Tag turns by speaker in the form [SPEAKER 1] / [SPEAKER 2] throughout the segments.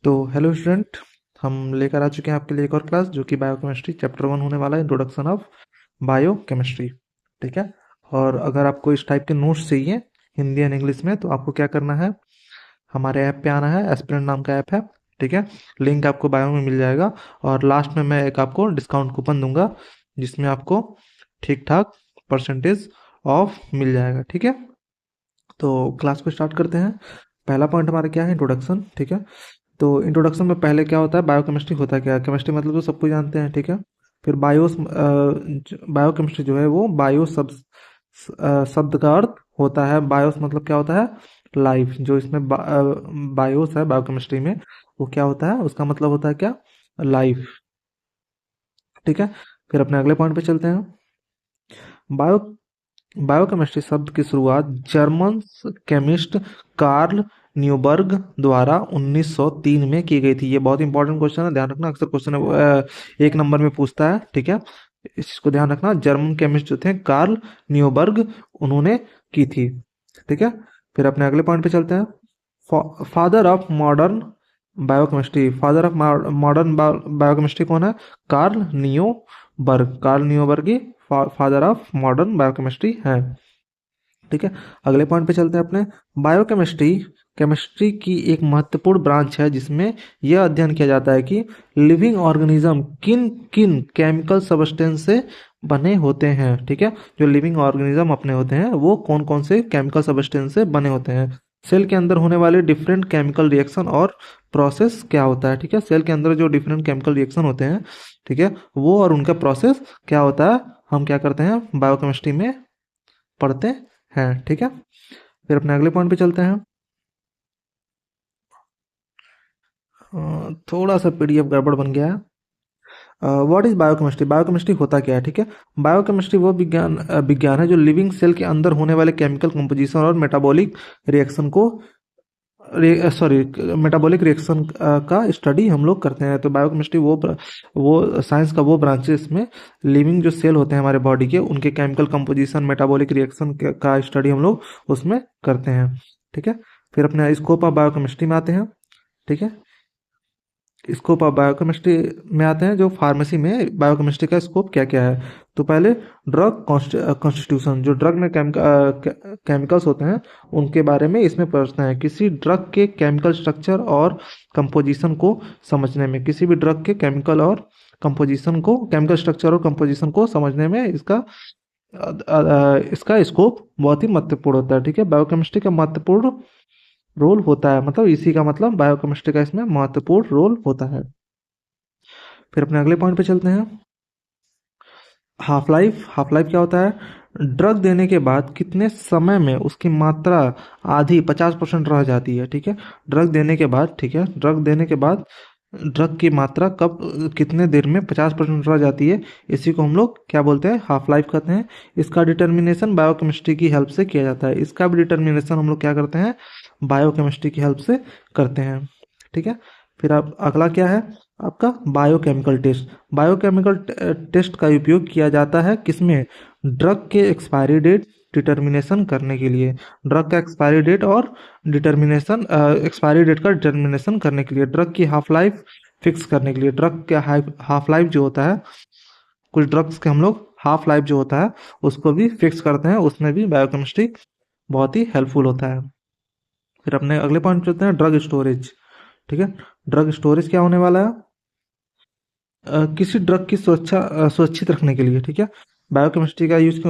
[SPEAKER 1] तो hello student, हम लेकर आ चुके हैं आपके लिए एक और क्लास जो कि बायोकेमिस्ट्री चैप्टर 1 होने वाला है, इंट्रोडक्शन ऑफ बायोकेमिस्ट्री। ठीक है। और अगर आपको इस टाइप के नोट्स चाहिए हिंदी एंड इंग्लिश में, तो आपको क्या करना है, हमारे ऐप पे आना है। एस्पिरेंट नाम का ऐप है। ठीक है। लिंक आपको बायो में मिल जाएगा। और लास्ट में मैं एक आपको डिस्काउंट कूपन दूंगा जिसमें आपको ठीक ठाक परसेंटेज ऑफ मिल जाएगा। ठीक है। तो क्लास को स्टार्ट करते हैं। पहला पॉइंट हमारा क्या है, इंट्रोडक्शन। ठीक है। तो इंट्रोडक्शन में पहले क्या होता है, बायोकेमिस्ट्री होता क्या है। केमिस्ट्री मतलब तो सब कुछ जानते हैं। ठीक है। फिर बायोकेमिस्ट्री जो है वो शब्द का अर्थ होता है। बायोस मतलब क्या होता है, लाइफ। जो इसमें बायोस है बायोकेमिस्ट्री में, वो क्या होता है, उसका मतलब होता है क्या, लाइफ। ठीक है। फिर अपने अगले पॉइंट पे चलते हैं। बायो बायोकेमिस्ट्री शब्द की शुरुआत जर्मन केमिस्ट कार्ल न्यूबर्ग द्वारा 1903 में की गई थी। ये बहुत इंपॉर्टेंट क्वेश्चन है, ध्यान रखना। अक्सर क्वेश्चन एक नंबर में पूछता है। ठीक है। इसको ध्यान रखना। जर्मन केमिस्ट जो थे कार्ल न्यूबर्ग, उन्होंने की थी। ठीक है। फिर अपने अगले पॉइंट पे चलते हैं। Father of modern biochemistry. Father of modern biochemistry कौन है, कार्ल नियोबर्ग। कार्ल नियोबर्ग ही फादर ऑफ मॉडर्न बायोकेमिस्ट्री है। ठीक है। अगले पॉइंट पे चलते हैं अपने। बायोकेमिस्ट्री केमिस्ट्री की एक महत्वपूर्ण ब्रांच है जिसमें यह अध्ययन किया जाता है कि लिविंग ऑर्गेनिज्म किन किन केमिकल सब्सटेंस से बने होते हैं। ठीक है। जो लिविंग ऑर्गेनिज्म अपने होते हैं वो कौन कौन से केमिकल सब्सटेंस से बने होते हैं। सेल के अंदर होने वाले डिफरेंट केमिकल रिएक्शन और प्रोसेस क्या होता है। ठीक है। सेल के अंदर जो डिफरेंट केमिकल रिएक्शन होते हैं, ठीक है, वो और उनका प्रोसेस क्या होता है, हम क्या करते हैं बायोकेमिस्ट्री में पढ़ते हैं। ठीक है। फिर अपने अगले पॉइंट पे चलते हैं। थोड़ा सा पीडीएफ गड़बड़ बन गया है। What is biochemistry. बायोकेमिस्ट्री होता क्या है। ठीक है। बायोकेमिस्ट्री वो विज्ञान है जो लिविंग सेल के अंदर होने वाले केमिकल कंपोजिशन और मेटाबॉलिक रिएक्शन को सॉरी मेटाबॉलिक रिएक्शन का स्टडी हम लोग करते हैं। तो बायोकेमिस्ट्री वो साइंस का वो ब्रांच है इसमें लिविंग जो सेल होते हैं हमारे बॉडी के, उनके केमिकल कंपोजिशन मेटाबॉलिक रिएक्शन का स्टडी हम लोग उसमें करते हैं। ठीक है। फिर अपने स्कोप ऑफ बायोकेमिस्ट्री में आते हैं। ठीक है। स्कोप ऑफ बायोकेमिस्ट्री में आते हैं। जो फार्मेसी में बायोकेमिस्ट्री का स्कोप क्या क्या है। तो पहले ड्रग कॉन्स्टिट्यूशन, जो ड्रग में केमिकल्स होते हैं उनके बारे में इसमें पढ़ते हैं। किसी ड्रग के केमिकल स्ट्रक्चर और कंपोजिशन को समझने में, किसी भी ड्रग के केमिकल और कंपोजिशन को, केमिकल स्ट्रक्चर और कंपोजिशन को समझने में इसका स्कोप बहुत ही महत्वपूर्ण होता है। ठीक है। बायोकेमिस्ट्री का महत्वपूर्ण रोल होता है, मतलब इसी का मतलब बायोकेमिस्ट्री का इसमें महत्वपूर्ण रोल होता है। फिर अपने अगले पॉइंट पे चलते हैं। Half life. हाफ लाइफ क्या होता है, ड्रग देने के बाद कितने समय में उसकी मात्रा आधी 50% रह जाती है। ठीक है। ड्रग देने के बाद, ठीक है, ड्रग देने के बाद ड्रग की मात्रा कब कितने देर में 50% रह जाती है, इसी को हम लोग क्या बोलते हैं, हाफ लाइफ कहते हैं। इसका डिटर्मिनेशन बायोकेमिस्ट्री की हेल्प से किया जाता है। इसका भी डिटर्मिनेशन हम लोग क्या करते हैं, बायोकेमिस्ट्री की हेल्प से करते हैं। ठीक है। फिर अब अगला क्या है आपका, बायोकेमिकल टेस्ट। बायोकेमिकल टेस्ट का उपयोग किया जाता है किसमें, ड्रग के एक्सपायरी डेट डिटर्मिनेशन करने के लिए। ड्रग का एक्सपायरी डेट और डिटर्मिनेशन, एक्सपायरी डेट का डिटर्मिनेशन करने के लिए, ड्रग की हाफ लाइफ फिक्स करने के लिए। ड्रग का हाफ लाइफ जो होता है, कुछ ड्रग्स के हम लोग हाफ लाइफ जो होता है उसको भी फिक्स करते हैं, उसमें भी बायोकेमिस्ट्री बहुत ही हेल्पफुल होता है। फिर अपने अगले पॉइंट चलते हैं, ड्रग स्टोरेज। ठीक है। ड्रग स्टोरेज क्या होने वाला है, किसी ड्रग की सुरक्षित रखने के लिए। ठीक है। बायोकेमिस्ट्री का यूज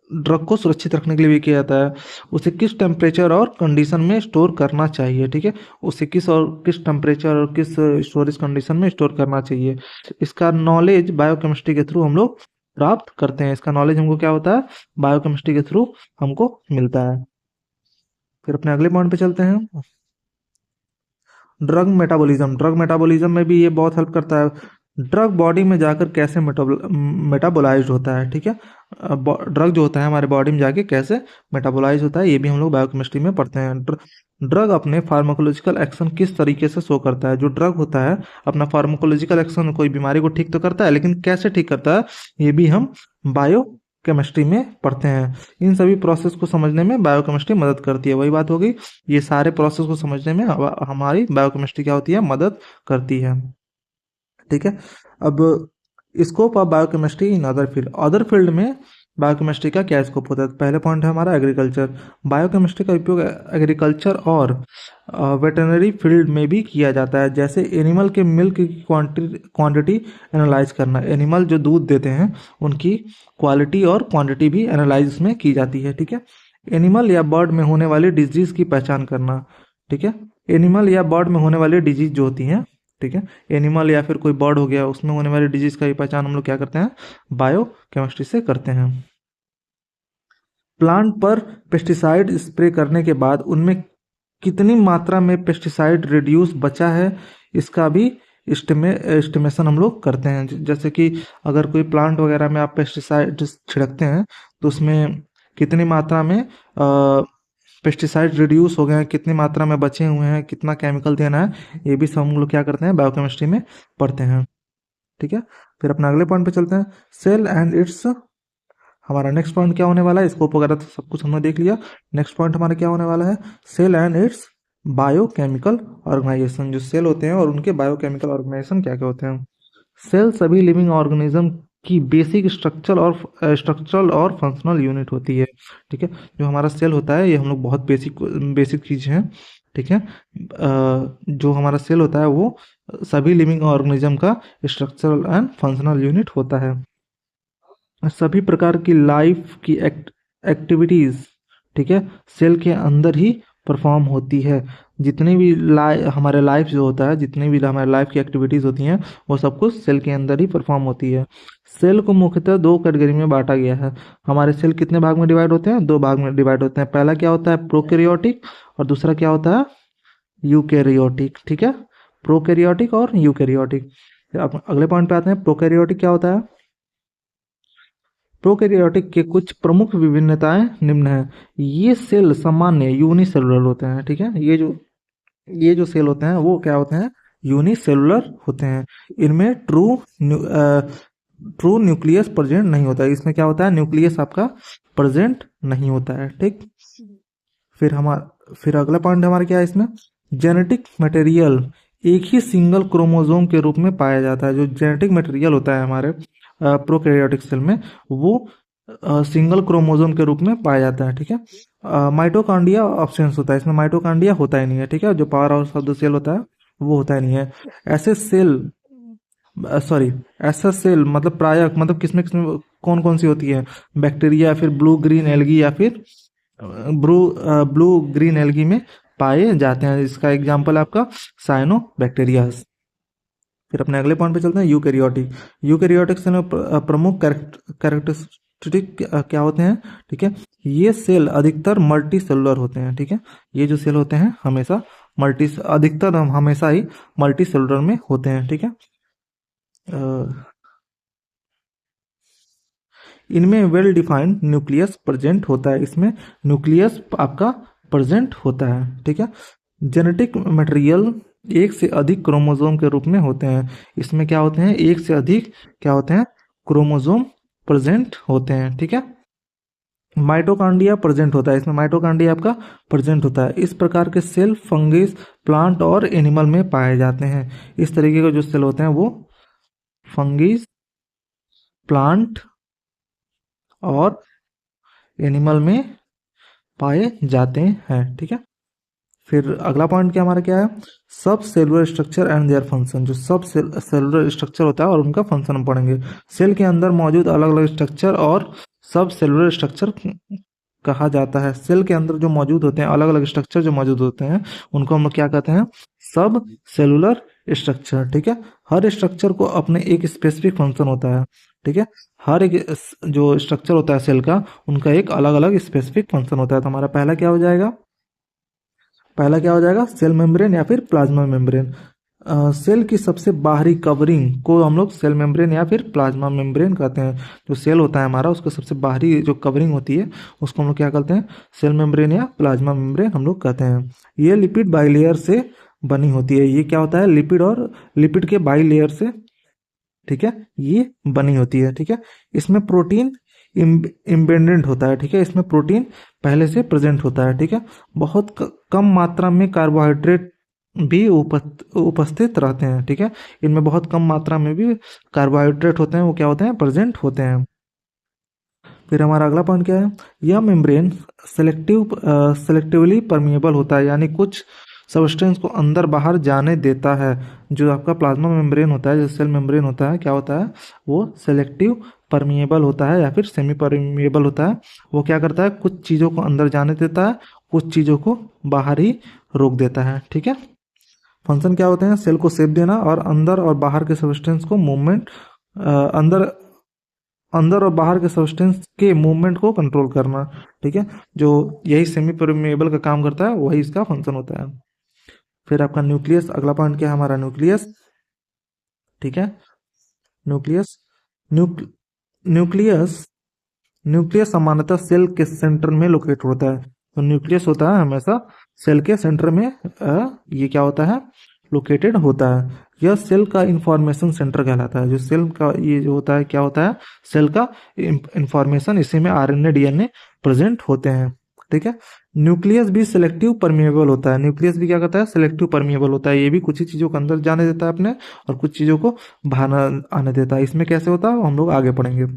[SPEAKER 1] ड्रग को सुरक्षित रखने के लिए भी किया जाता है। उसे किस टेम्परेचर और कंडीशन में स्टोर करना चाहिए। ठीक है। उसे किस टेम्परेचर और किस स्टोरेज कंडीशन में स्टोर करना चाहिए, इसका नॉलेज बायोकेमिस्ट्री के थ्रू हम लोग प्राप्त करते हैं। इसका नॉलेज हमको क्या होता है, बायोकेमिस्ट्री के थ्रू हमको मिलता है। फिर अपने अगले पॉइंट पे चलते हैं, ड्रग मेटाबॉलिज्म। ड्रग मेटाबॉलिज्म में भी ये बहुत हेल्प करता है। ड्रग बॉडी में जाकर कैसे मेटाबोलाइज होता है। ठीक है। ड्रग जो होता है हमारे बॉडी में जाके कैसे मेटाबोलाइज होता है, ये भी हम लोग बायोकेमिस्ट्री में पढ़ते हैं। ड्रग अपने फार्माकोलॉजिकल एक्शन किस तरीके से शो करता है। जो ड्रग होता है अपना फार्माकोलॉजिकल एक्शन, कोई बीमारी को ठीक तो करता है, लेकिन कैसे ठीक करता है ये भी हम बायो केमिस्ट्री में पढ़ते हैं। इन सभी प्रोसेस को समझने में बायोकेमिस्ट्री मदद करती है। वही बात हो गई, ये सारे प्रोसेस को समझने में हमारी बायोकेमिस्ट्री क्या होती है, मदद करती है। ठीक है। अब scope of biochemistry in other field में बायोकेमिस्ट्री का क्या स्कोप होता है। पहले पॉइंट है हमारा एग्रीकल्चर। बायोकेमिस्ट्री का उपयोग एग्रीकल्चर और वेटरनरी फील्ड में भी किया जाता है। जैसे एनिमल के मिल्क की क्वांटिटी एनालाइज करना, एनिमल जो दूध देते हैं उनकी क्वालिटी और क्वांटिटी भी एनालाइज में की जाती है। ठीक है। एनिमल या बर्ड में होने वाली डिजीज की पहचान करना। ठीक है। एनिमल या बर्ड में होने वाली डिजीज जो होती हैं, ठीक है, एनिमल या फिर कोई बर्ड हो गया, उसमें होने वाली डिजीज का भी पहचान हम लोग क्या करते हैं, बायो केमिस्ट्री से करते हैं। प्लांट पर पेस्टिसाइड स्प्रे करने के बाद उनमें कितनी मात्रा में पेस्टिसाइड रिड्यूस बचा है, इसका भी एस्टिमेशन हम लोग करते हैं। जैसे कि अगर कोई प्लांट वगैरह में आप पेस्टिसाइड छिड़कते हैं तो उसमें कितनी मात्रा में पेस्टिसाइड रिड्यूस हो गए हैं, कितनी मात्रा में बचे हुए हैं, कितना केमिकल देना है, ये भी सब हम लोग क्या करते हैं, बायोकेमिस्ट्री में पढ़ते हैं। ठीक है। फिर अपना अगले पॉइंट पे चलते हैं, सेल एंड इट्स। हमारा नेक्स्ट पॉइंट क्या होने वाला है, स्कोप वगैरह तो सब कुछ हमने देख लिया। नेक्स्ट पॉइंट हमारा क्या होने वाला है, cell and its biochemical organisation. जो सेल होते हैं और उनके बायोकेमिकल ऑर्गेनाइजेशन क्या क्या होते हैं। सेल सभी लिविंग ऑर्गेनिज्म की बेसिक स्ट्रक्चरल और फंक्शनल यूनिट होती है। ठीक है। जो हमारा सेल होता है ये हम लोग बहुत बेसिक चीज़ है। ठीक है। जो हमारा सेल होता है वो सभी लिविंग ऑर्गेनिज्म का स्ट्रक्चरल एंड फंक्शनल यूनिट होता है। सभी प्रकार की लाइफ की एक्टिविटीज, ठीक है, सेल के अंदर ही परफॉर्म होती है। जितनी भी हमारे लाइफ जो होता है, जितनी भी हमारे लाइफ की एक्टिविटीज होती हैं वो सब कुछ सेल के अंदर ही परफॉर्म होती है। सेल को मुख्यतः दो कैटेगरी में बांटा गया है। हमारे सेल कितने भाग में डिवाइड होते हैं, दो भाग में डिवाइड होते हैं। पहला क्या होता है, प्रोकैरियोटिक, और दूसरा क्या होता है, यूकैरियोटिक। ठीक है। प्रोकैरियोटिक और यूकैरियोटिक। अब अगले पॉइंट पे आते हैं, प्रोकैरियोटिक क्या होता है। प्रोकैरियोटिक के कुछ प्रमुख विभिन्नताएं निम्न है। ये सेल सामान्य यूनिसेलुलर होते हैं। ठीक है। ये जो सेल होते हैं वो क्या होते हैं, यूनिसेलुलर होते हैं। इनमें ट्रू न्यूक्लियस प्रेजेंट नहीं होता है। इसमें क्या होता है, न्यूक्लियस आपका प्रेजेंट नहीं होता है। ठीक। फिर अगला पॉइंट हमारा क्या है इसमें, जेनेटिक मटेरियल एक ही सिंगल क्रोमोसोम के रूप में पाया जाता है। जो जेनेटिक मटेरियल होता है हमारे प्रोकैरियोटिक सेल में वो सिंगल क्रोमोसोम के रूप में पाया जाता है। ठीक है। माइटोकॉन्ड्रिया ऑब्सेंस होता है, इसमें माइटोकॉन्ड्रिया होता ही नहीं है। ठीक है। जो power house of the cell होता है वो होता ही नहीं है। ऐसे सेल ऐसा सेल मतलब प्रायः मतलब किसमें किसमें कौन कौन सी होती है, बैक्टीरिया या फिर ब्लू ग्रीन एल्गी या फिर ब्लू ग्रीन एल्गी में पाए जाते हैं। इसका एग्जांपल आपका साइनो बैक्टीरिया। फिर अपने अगले पॉइंट पे चलते हैं, यूकैरियोटिक। यूकैरियोटिक सेल में प्रमुख कैरेक्टरिस्टिक क्या होते हैं। ठीक है। ये सेल अधिकतर मल्टी सेलुलर होते हैं। ठीक है। ये जो सेल होते हैं हमेशा अधिकतर हमेशा ही मल्टी सेलुलर में होते हैं। ठीक है। इनमें वेल डिफाइंड न्यूक्लियस प्रेजेंट होता है। इसमें न्यूक्लियस आपका प्रेजेंट होता है। ठीक है। जेनेटिक मटेरियल एक से अधिक क्रोमोसोम के रूप में होते हैं। इसमें क्या होते हैं, एक से अधिक क्या होते हैं, क्रोमोसोम प्रेजेंट होते हैं। ठीक है। माइटोकॉन्ड्रिया प्रेजेंट होता है, इसमें माइटोकॉन्ड्रिया आपका प्रेजेंट होता है। इस प्रकार के सेल फंगस, प्लांट और एनिमल में पाए जाते हैं। इस तरीके के जो सेल होते हैं वो फंगस, प्लांट और एनिमल में पाए जाते हैं। ठीक है। फिर अगला पॉइंट क्या हमारा क्या है, सब cellular structure and their function. जो सब सेलुलर स्ट्रक्चर होता है और उनका फंक्शन हम पढ़ेंगे। सेल के अंदर मौजूद अलग अलग स्ट्रक्चर और सब सेलुलर स्ट्रक्चर कहा जाता है। सेल के अंदर जो मौजूद होते हैं, अलग अलग स्ट्रक्चर जो मौजूद होते हैं उनको हम लोग क्या कहते हैं, सब सेलुलर स्ट्रक्चर। ठीक है। हर स्ट्रक्चर को अपने एक स्पेसिफिक फंक्शन होता है। ठीक है। हर एक जो स्ट्रक्चर होता है सेल का, उनका एक अलग अलग स्पेसिफिक फंक्शन होता है। तो हमारा पहला क्या हो जाएगा, सेल मेम्ब्रेन या फिर प्लाज्मा मेम्ब्रेन। सेल की सबसे बाहरी कवरिंग को हम लोग सेल मेम्ब्रेन या फिर प्लाज्मा मेम्ब्रेन कहते हैं। जो सेल होता है हमारा उसका सबसे बाहरी जो कवरिंग होती है उसको हम लोग क्या कहते हैं, सेल मेम्ब्रेन या प्लाज्मा मेम्ब्रेन हम लोग कहते हैं। ये लिपिड बाइलेयर से बनी होती है। ये क्या होता है, लिपिड के बाइलेयर से, ठीक है, ये बनी होती है। ठीक है। इसमें प्रोटीन इम्पेंडेंट होता है, ठीक है। इसमें प्रोटीन पहले से प्रेजेंट होता है, ठीक है। बहुत कम मात्रा में कार्बोहाइड्रेट भी उपस्थित रहते हैं, ठीक है। इनमें बहुत कम मात्रा में भी कार्बोहाइड्रेट होते हैं, वो क्या होते हैं, प्रेजेंट होते हैं। फिर हमारा अगला पॉइंट क्या है, यह मेम्ब्रेन सेलेक्टिवली परमिएबल होता है, यानी कुछ सब्सटेंस को अंदर बाहर जाने देता है। जो आपका प्लाज्मा मेम्ब्रेन होता है, जो सेल मेम्ब्रेन होता है, क्या होता है, वो सेलेक्टिव परमिएबल होता है या फिर सेमी परमिएबल होता है। वो क्या करता है, कुछ चीज़ों को अंदर जाने देता है, कुछ चीज़ों को बाहर ही रोक देता है, ठीक है। फंक्शन क्या होते हैं, सेल को शेप देना और अंदर और बाहर के सब्सटेंस को मूवमेंट अंदर अंदर और बाहर के सब्सटेंस के मूवमेंट को कंट्रोल करना, ठीक है। जो यही सेमी परमेएबल का काम करता है, वही इसका फंक्शन होता है। फिर आपका न्यूक्लियस, अगला पॉइंट क्या है हमारा, न्यूक्लियस, ठीक है। न्यूक्लियस न्यूक्ल न्यूक्लियस न्यूक्लियस सामान्यतः सेल के सेंटर में लोकेट होता है। तो न्यूक्लियस होता है हमेशा सेल के सेंटर में, ये क्या होता है, लोकेटेड होता है। यह सेल का इंफॉर्मेशन सेंटर कहलाता है। जो सेल का ये जो होता है, क्या होता है, सेल का इंफॉर्मेशन, इसी में आरएनए डीएनए प्रेजेंट होते हैं, ठीक है। न्यूक्लियस भी सिलेक्टिव परमिएबल होता है। न्यूक्लियस भी क्या करता है, सिलेक्टिव परमिएबल होता है। ये भी कुछ ही चीज़ों को अंदर जाने देता है अपने, और कुछ चीज़ों को बाहर आने देता है। इसमें कैसे होता है, हम लोग आगे पढ़ेंगे।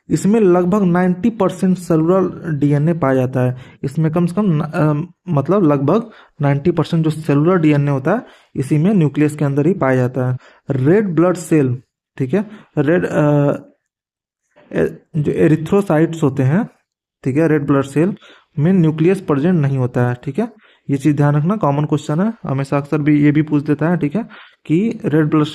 [SPEAKER 1] इसमें लगभग 90% सेलुलर डीएनए पाया जाता है। इसमें कम से कम मतलब लगभग 90% जो सेलुलर डीएनए होता है, इसी में न्यूक्लियस के अंदर ही पाया जाता है। रेड ब्लड सेल, ठीक है, रेड जो एरिथ्रोसाइट्स होते हैं, ठीक है, रेड ब्लड सेल में न्यूक्लियस प्रेजेंट नहीं होता है, ठीक है। ये चीज़ ध्यान रखना, कॉमन क्वेश्चन है, हमेशा अक्सर भी ये भी पूछ देता है, ठीक है, कि रेड ब्लड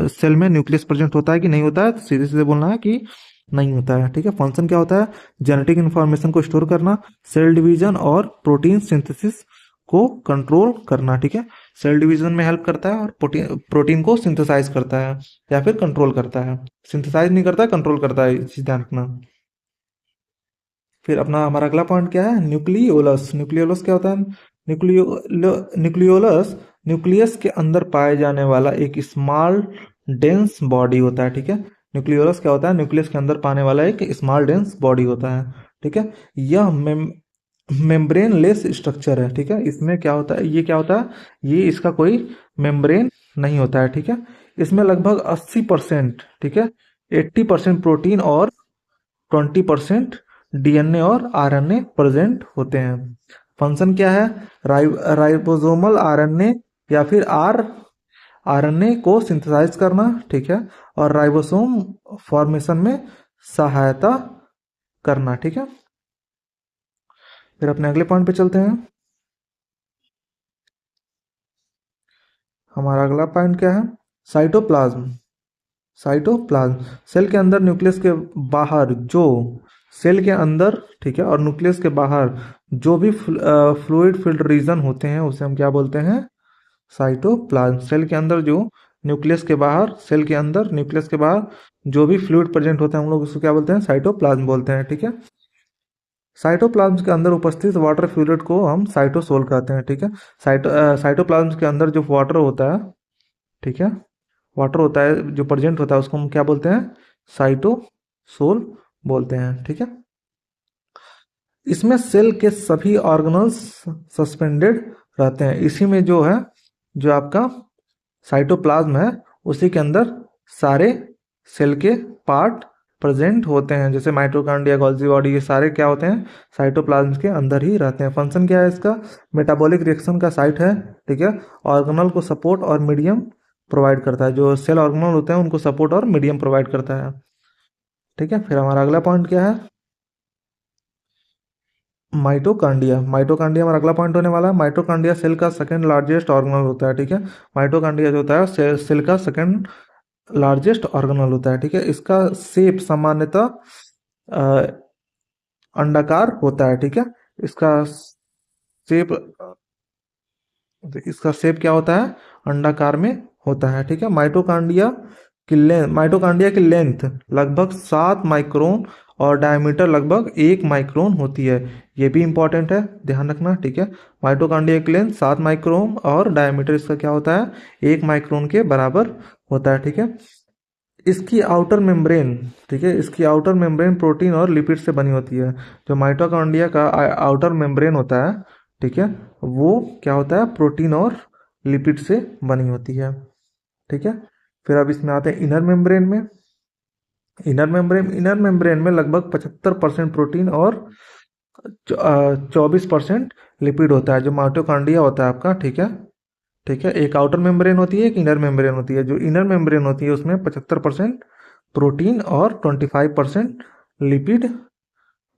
[SPEAKER 1] सेल में न्यूक्लियस प्रेजेंट होता है कि नहीं होता है। तो सीधे सीधे बोलना है कि नहीं होता है, ठीक है। फंक्शन क्या होता है, जेनेटिक इन्फॉर्मेशन को स्टोर करना, सेल डिवीजन और प्रोटीन सिंथेसिस को कंट्रोल करना, ठीक है। सेल डिवीजन में हेल्प करता है और प्रोटीन प्रोटीन को सिंथेसाइज करता है या फिर कंट्रोल करता है। सिंथेसाइज नहीं करता है, कंट्रोल करता है, ये चीज़ ध्यान रखना। फिर अपना हमारा अगला पॉइंट क्या है, न्यूक्लियोलस। न्यूक्लियोलस क्या होता है, न्यूक्लियोलस न्यूक्लियस के अंदर पाए जाने वाला एक स्मॉल डेंस बॉडी होता है, ठीक है। न्यूक्लियोलस क्या होता है, न्यूक्लियस के अंदर पाने वाला एक स्मॉल डेंस बॉडी होता है, ठीक है। यह मेम्ब्रेन लेस स्ट्रक्चर है, ठीक है। इसमें क्या होता है, ये क्या होता है, ये इसका कोई मेम्ब्रेन नहीं होता है, ठीक है। इसमें लगभग 80%, ठीक है, 80% प्रोटीन और 20% डीएनए और आरएनए प्रेजेंट होते हैं। फंक्शन क्या है, राइबोसोमल आरएनए या फिर आरएनए को सिंथेसाइज करना, ठीक है, और राइबोसोम फॉर्मेशन में सहायता करना, ठीक है। फिर अपने अगले पॉइंट पे चलते हैं। हमारा अगला पॉइंट क्या है, साइटोप्लाज्म। साइटोप्लाज्म सेल के अंदर, न्यूक्लियस के बाहर जो सेल के अंदर, ठीक है, और न्यूक्लियस के बाहर जो भी फ्लूइड फिल्ड रीजन होते हैं, उसे हम क्या बोलते हैं, साइटोप्लाज्म। सेल के अंदर जो न्यूक्लियस के बाहर, सेल के अंदर न्यूक्लियस के बाहर जो भी फ्लूइड प्रेजेंट होता है, हम लोग उसको क्या बोलते हैं, साइटोप्लाज्म बोलते हैं, ठीक है। साइटोप्लाज्म के अंदर उपस्थित वाटर फ्लूइड को हम साइटोसोल कहते हैं, ठीक है। साइटोप्लाज्म के अंदर जो वाटर होता है, ठीक है, वाटर होता है जो प्रेजेंट होता है, उसको हम क्या बोलते हैं, साइटोसोल बोलते हैं, ठीक है। इसमें सेल के सभी ऑर्गेनल्स सस्पेंडेड रहते हैं। इसी में जो है, जो आपका साइटोप्लाज्म है, उसी के अंदर सारे सेल के पार्ट प्रेजेंट होते हैं, जैसे माइटोकॉन्ड्रिया, गोल्गी बॉडी, ये सारे क्या होते हैं, साइटोप्लाज्म के अंदर ही रहते हैं। फंक्शन क्या है इसका, मेटाबॉलिक रिएक्शन का साइट है, ठीक है। ऑर्गेनल को सपोर्ट और मीडियम प्रोवाइड करता है। जो सेल ऑर्गेनल होते हैं उनको सपोर्ट और मीडियम प्रोवाइड करता है, ठीक है। फिर हमारा अगला पॉइंट क्या है, माइटोकांड्रिया। माइटोकांड्रिया हमारा अगला पॉइंट होने वाला है। माइटोकांड्रिया सेल का सेकंड लार्जेस्ट ऑर्गेनल होता है, ठीक है। माइटोकांड्रिया जो होता है सेल का सेकंड लार्जेस्ट ऑर्गेनल होता है, ठीक है। इसका शेप सामान्यतः अंडाकार होता है, ठीक है। इसका शेप इसका शेप क्या होता है, अंडाकार में होता है, ठीक है। माइटोकांड्रिया की लेंथ लगभग 7 माइक्रोन और डायमीटर लगभग 1 माइक्रोन होती है। ये भी इंपॉर्टेंट है, ध्यान रखना, ठीक है। माइटोकांड्रिया की लेंथ 7 माइक्रोन और डायमीटर इसका क्या होता है, 1 माइक्रोन के बराबर होता है, ठीक है। इसकी आउटर मेम्ब्रेन, ठीक है, इसकी आउटर मेम्ब्रेन प्रोटीन और लिपिड से बनी होती है। जो माइटोकॉन्ड्रिया का आउटर मेम्ब्रेन होता है, ठीक है, वो क्या होता है, प्रोटीन और लिपिड से बनी होती है। ठीक है। फिर अब इसमें आते हैं इनर मेम्ब्रेन में। इनर मेम्ब्रेन में लगभग 75% प्रोटीन और 24% लिपिड होता है, जो माइटोकॉन्ड्रिया होता है आपका। ठीक है। ठीक है, एक आउटर मेम्ब्रेन होती है, एक इनर मेम्ब्रेन होती है। जो इनर मेम्ब्रेन होती है उसमें 75% प्रोटीन और 25% लिपिड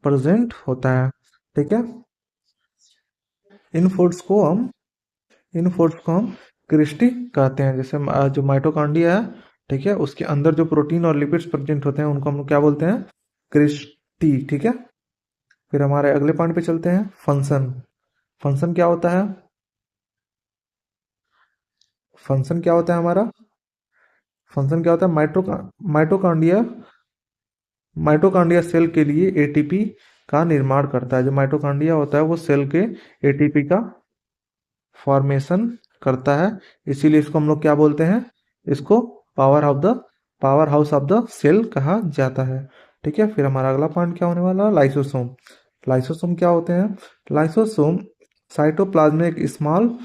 [SPEAKER 1] प्रेजेंट होता है। ठीक है। इन फूड्स को हम इन फूड्स को हम क्रिस्टी कहते हैं। जैसे जो माइटोकॉन्ड्रिया है, ठीक है, उसके अंदर जो प्रोटीन और लिपिड्स प्रेजेंट होते हैं उनको हम लोग क्या बोलते हैं, क्रिस्टी। ठीक है। फिर हमारे अगले पॉइंट पे चलते हैं, फंक्शन। फंक्शन क्या होता है? फंक्शन क्या होता है हमारा? फंक्शन क्या होता है? माइटोकॉन्ड्रिया माइटोकॉन्ड्रिया सेल के लिए एटीपी का निर्माण करता है। जो माइटोकॉन्ड्रिया होता है वो सेल के एटीपी का फॉर्मेशन करता है। इसीलिए इसको हम लोग क्या बोलते हैं, इसको power of the power house of the cell कहा जाता है। ठीक है। फिर हमारा अगला पॉइंट क्या होने वाला है, लाइसोसोम। लाइसोसोम क्या होते हैं? लाइसोसोम साइटोप्लाज्म में एक स्मॉल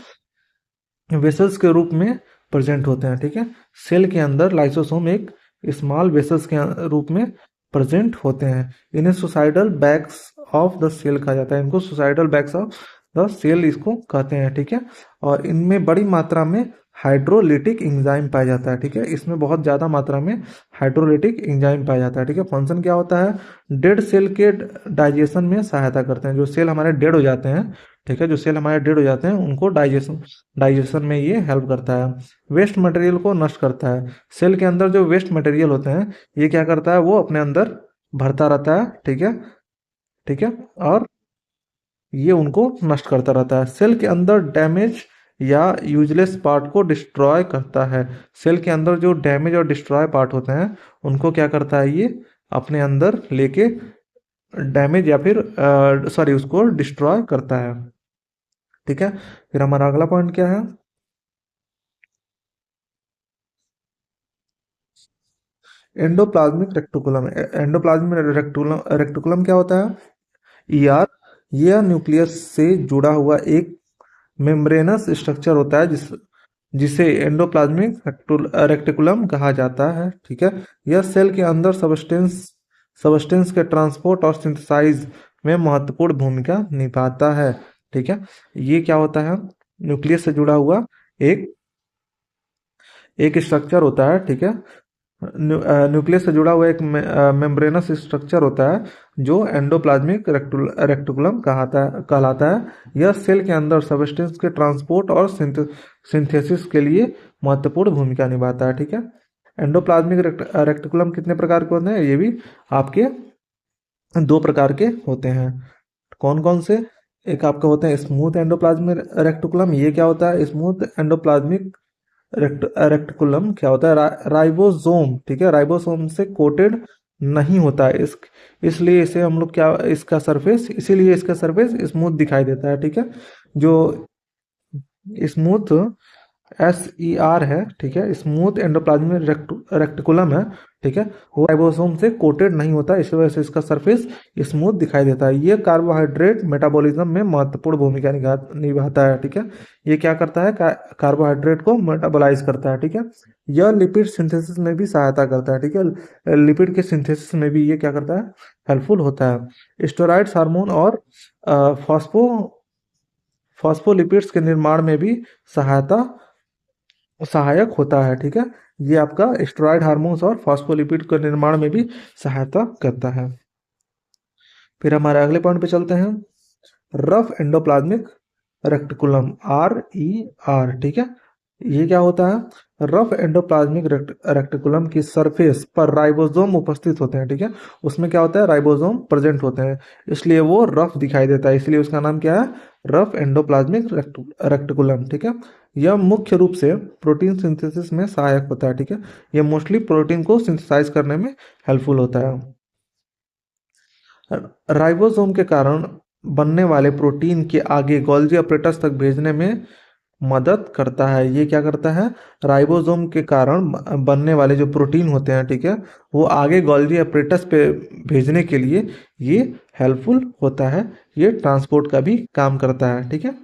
[SPEAKER 1] वेसल्स के रूप में प्रेजेंट होते हैं। ठीक है। सेल के अंदर लाइसोसोम एक स्मॉल वेसल्स के रूप में प्रेजेंट होते हैं। इन्हें suicidal bags of the cell कहा जाता है। इनको suicidal bags of the cell इसको कहते हैं। ठीक है। और इनमें बड़ी मात्रा में हाइड्रोलिटिक एंजाइम पाया जाता है। ठीक है। इसमें बहुत ज़्यादा मात्रा में हाइड्रोलिटिक एंजाइम पाया जाता है। ठीक है। फंक्शन क्या होता है? डेड सेल के डाइजेशन में सहायता करते हैं। जो सेल हमारे डेड हो जाते हैं, ठीक है, जो सेल हमारे डेड हो जाते हैं उनको डाइजेशन में ये हेल्प करता है। वेस्ट मटेरियल को नष्ट करता है। सेल के अंदर जो वेस्ट मटेरियल होते हैं, ये क्या करता है, वो अपने अंदर भरता रहता है। ठीक है। ठीक है। और ये उनको नष्ट करता रहता है। सेल के अंदर डैमेज या यूजलेस पार्ट को डिस्ट्रॉय करता है। सेल के अंदर जो डैमेज और डिस्ट्रॉय पार्ट होते हैं उनको क्या करता है, ये अपने अंदर लेके डैमेज या फिर सॉरी उसको डिस्ट्रॉय करता है। ठीक है। फिर हमारा अगला पॉइंट क्या है, एंडोप्लाज्मिक रेक्टिकुलम। एंडोप्लाज्मिक रेक्टिकुलम क्या होता है? ईआर, यह न्यूक्लियस से जुड़ा हुआ एक मेम्ब्रेनस स्ट्रक्चर होता है जिसे एंडोप्लाज्मिक रेक्टिकुलम कहा जाता है। ठीक है। यह सेल के अंदर सबस्टेंस के ट्रांसपोर्ट और सिंथेसाइज में महत्वपूर्ण भूमिका निभाता है। ठीक है। ये क्या होता है, न्यूक्लियस से जुड़ा हुआ एक एक स्ट्रक्चर होता है। ठीक है। न्यूक्लियस से जुड़ा हुआ एक मेम्ब्रेनस स्ट्रक्चर होता है जो एंडोप्लाज्मिक रेक्टिकुलम कहलाता है। यह सेल के अंदर सबस्टेंस के ट्रांसपोर्ट और सिंथेसिस के लिए महत्वपूर्ण भूमिका निभाता है। ठीक है। एंडोप्लाज्मिक रेक्टिकुलम कितने प्रकार के होते हैं? ये भी आपके दो प्रकार के होते हैं। कौन कौन से? एक आपका होता है स्मूथ एंडोप्लाज्मिक रेक्टिकुलम। ये क्या होता है स्मूथ एंडोप्लाज्मिक रेक्टिकुलम? क्या होता है, राइबोसोम, ठीक है, राइबोसोम से कोटेड नहीं होता है। इसलिए इसे हम लोग क्या, इसका सरफेस, इसीलिए इसका सरफेस स्मूथ दिखाई देता है। ठीक है। जो स्मूथ SER है, ठीक है, स्मूथ एंडोप्लाज्मिक रेक्टिकुलम है, ठीक है, वो राइबोसोम से कोटेड नहीं होता, इस वजह से इसका सरफेस स्मूथ दिखाई देता है। ये कार्बोहाइड्रेट मेटाबॉलिज्म में महत्वपूर्ण भूमिका निभाता है। ठीक है। ये क्या करता है, कार्बोहाइड्रेट को मेटाबोलाइज करता है। ठीक है। यह लिपिड सिंथेसिस में भी सहायता करता है। ठीक है। लिपिड के सिंथेसिस में भी ये क्या करता है, हेल्पफुल होता है। स्टेरॉइड्स हार्मोन और फॉस्फो फॉस्फोलिपिड्स के निर्माण में भी सहायता सहायक होता है। ठीक है। ये आपका स्टेरॉइड हार्मोन्स और फॉस्फोलिपिड के निर्माण में भी सहायता करता है। फिर हमारे अगले पॉइंट पे चलते हैं, रफ एंडोप्लाज्मिक रेक्टिकुलम, RER। ठीक है। ये क्या होता है, रफ एंडोप्लाज्मिक रेक्टिकुलम की सरफेस पर राइबोसोम उपस्थित होते हैं। ठीक है। उसमें क्या होता है, राइबोसोम प्रेजेंट होते हैं, इसलिए वो रफ दिखाई देता है, इसलिए उसका नाम क्या है, रफ एंडोप्लाज्मिक रेक्टिकुलम। ठीक है। यह मुख्य रूप से प्रोटीन सिंथेसिस में सहायक होता है। ठीक है। यह मोस्टली प्रोटीन को सिंथेसाइज करने में हेल्पफुल होता है। राइबोसोम के कारण बनने वाले प्रोटीन के आगे गोल्जी अपरेटस तक भेजने में मदद करता है। ये क्या करता है, राइबोसोम के कारण बनने वाले जो प्रोटीन होते हैं, ठीक है, वो आगे गोल्गी एपरेटस पे भेजने के लिए ये हेल्पफुल होता है। ये ट्रांसपोर्ट का भी काम करता है, ठीक है।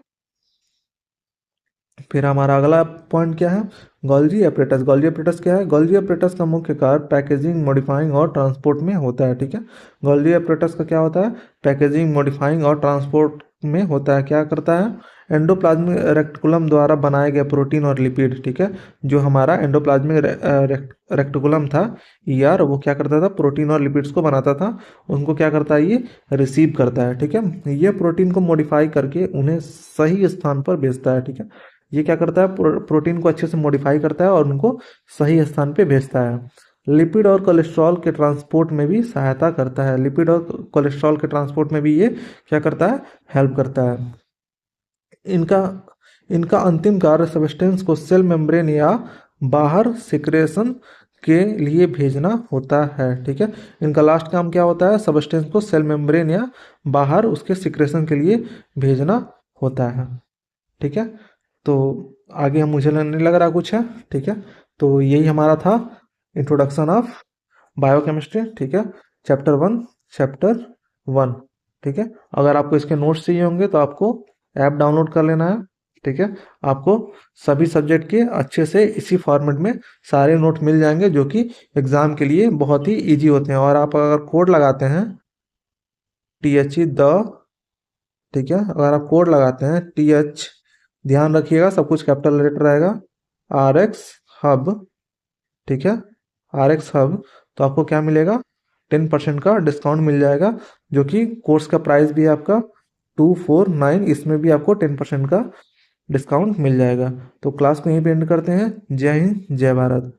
[SPEAKER 1] फिर हमारा अगला पॉइंट क्या है, गोल्जी एपरेटस। गोल्जी एपरेटस क्या है, गोल्जी एपरेटस का मुख्य कार्य पैकेजिंग, मॉडिफाइंग और ट्रांसपोर्ट में होता है, ठीक है। गोल्जी एपरेटस का क्या होता है, पैकेजिंग, मॉडिफाइंग और ट्रांसपोर्ट में होता है। क्या करता है, एंडोप्लाज्मिक रेक्टिकुलम द्वारा बनाए गए प्रोटीन और लिपिड, ठीक है। जो हमारा एंडोप्लाज्मिक रेक्टिकुलम था, ईआर, वो क्या करता था, प्रोटीन और लिपिड्स को बनाता था। उनको क्या करता है, ये रिसीव करता है, ठीक है। ये प्रोटीन को मॉडिफाई करके उन्हें सही स्थान पर भेजता है, ठीक है। ये क्या करता है, प्रोटीन को अच्छे से मॉडिफाई करता है और उनको सही स्थान पे भेजता है। लिपिड और कोलेस्ट्रॉल के ट्रांसपोर्ट में भी सहायता करता है। लिपिड और कोलेस्ट्रॉल के ट्रांसपोर्ट में भी ये क्या करता है, हेल्प करता है। इनका इनका अंतिम कार्य सबस्टेंस को सेल मेम्ब्रेन या बाहर सिक्रेशन के लिए भेजना होता है, ठीक है। इनका लास्ट काम क्या होता है, सबस्टेंस को सेल मेम्ब्रेन या बाहर उसके सिक्रेशन के लिए भेजना होता है, ठीक है। तो आगे हम, मुझे नहीं लग रहा कुछ है, ठीक है। तो यही हमारा था इंट्रोडक्शन ऑफ बायोकेमिस्ट्री, ठीक है, चैप्टर 1। ठीक है। अगर आपको इसके नोट्स चाहिए होंगे तो आपको ऐप डाउनलोड कर लेना है, ठीक है। आपको सभी सब्जेक्ट के अच्छे से इसी फॉर्मेट में सारे नोट मिल जाएंगे, जो कि एग्ज़ाम के लिए बहुत ही इजी होते हैं। और आप अगर कोड लगाते हैं THE द, ठीक है, अगर आप कोड लगाते हैं TH, ध्यान रखिएगा सब कुछ कैपिटल लेटर रहेगा, RX हब, ठीक है, RX हब, तो आपको क्या मिलेगा, 10% का डिस्काउंट मिल जाएगा। जो कि कोर्स का प्राइस भी है आपका 249, इसमें भी आपको 10% का डिस्काउंट मिल जाएगा। तो क्लास को यहीं पे एंड करते हैं। जय हिंद, जय भारत।